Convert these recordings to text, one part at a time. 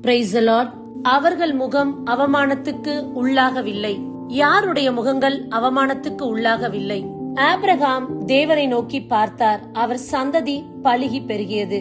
Praise the Lord. அவர்கள் முகம் அவமானத்துக்கு உள்ளாகவில்லை. யாருடைய முகங்கள் அவமானத்துக்கு உள்ளாகவில்லை? ஆபிரகாம் தேவனை நோக்கி பார்த்தார், அவர் சந்ததி பலுகி பெருகியது.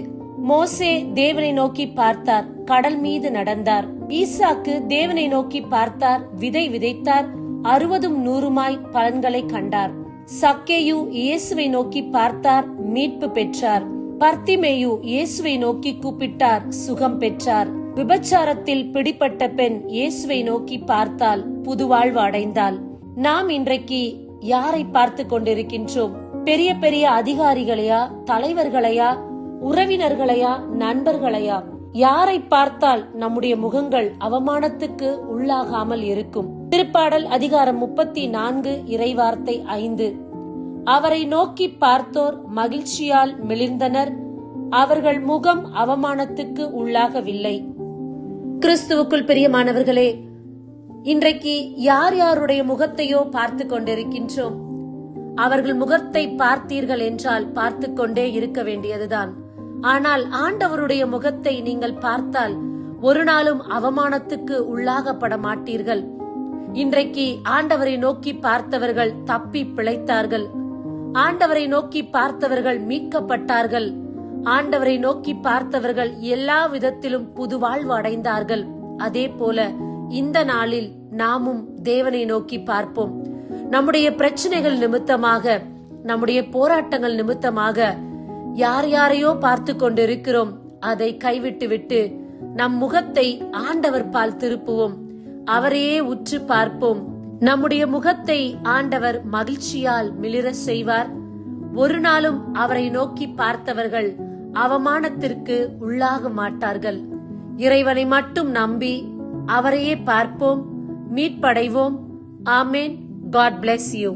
மோசே தேவனை நோக்கி பார்த்தார், கடல் மீது நடந்தார். ஈசாக்கு தேவனை நோக்கி பார்த்தார், விதை விதைத்தார், 60 100 பலன்களை கண்டார். சக்கேயு இயேசுவை நோக்கி பார்த்தார், மீட்பு பெற்றார். பர்த்திமேயு இயேசுவை நோக்கி கூப்பிட்டார், சுகம் பெற்றார். விபச்சாரத்தில் பிடிப்பட்ட பெண் இயேசுவை நோக்கி பார்த்தால் புதுவாழ்வு அடைந்தாள். நாம் இன்றைக்கு யாரை பார்த்து கொண்டிருக்கின்றோம்? பெரிய பெரிய அதிகாரிகளையா, தலைவர்களையா, உறவினர்களையா, நண்பர்களையா? யாரை பார்த்தால் நம்முடைய முகங்கள் அவமானத்துக்கு உள்ளாகாமல் இருக்கும்? திருப்பாடல் அதிகாரம் 34 இறைவார்த்தை 5. அவரை நோக்கி பார்த்தோர் மகிழ்ச்சியால் மிளிர்ந்தனர், அவர்கள் முகம் அவமானத்துக்கு உள்ளாகவில்லை. கிறிஸ்துவுக்குள் பிரியமானவர்களே, இன்றைக்கு யார் யாருடைய முகத்தையோ பார்த்து கொண்டிருக்கின்றோம். அவர்கள் முகத்தை பார்த்தீர்கள் என்றால் பார்த்து கொண்டே இருக்க வேண்டியதுதான். ஆனால் ஆண்டவருடைய முகத்தை நீங்கள் பார்த்தால் ஒரு நாளும் அவமானத்துக்கு உள்ளாகப்பட மாட்டீர்கள். இன்றைக்கு ஆண்டவரை நோக்கி பார்த்தவர்கள் தப்பி பிழைத்தார்கள். ஆண்டவரை நோக்கி பார்த்தவர்கள் மீட்கப்பட்டார்கள். ஆண்டவரை நோக்கி பார்த்தவர்கள் எல்லா விதத்திலும் புது வாழ்வு அடைந்தார்கள். அதே போல இந்த நாளில் நாமும் தேவனை நோக்கி பார்ப்போம். நம்முடைய பிரச்சனைகள் நிமித்தமாக, நம்முடைய போராட்டங்கள் நிமித்தமாக யார் யாரையோ பார்த்து கொண்டிருக்கிறோம். அதை கைவிட்டு விட்டு நம் முகத்தை ஆண்டவர் பால் திருப்புவோம். அவரையே உற்று பார்ப்போம். நம்முடைய முகத்தை ஆண்டவர் மகிழ்ச்சியால் மிளிர செய்வார். ஒரு நாளும் அவரை நோக்கி பார்த்தவர்கள் அவமானத்திற்கு உள்ளாக மாட்டார்கள். இறைவனை மட்டும் நம்பி அவரையே பார்ப்போம், மீட்படைவோம். ஆமேன். God bless you.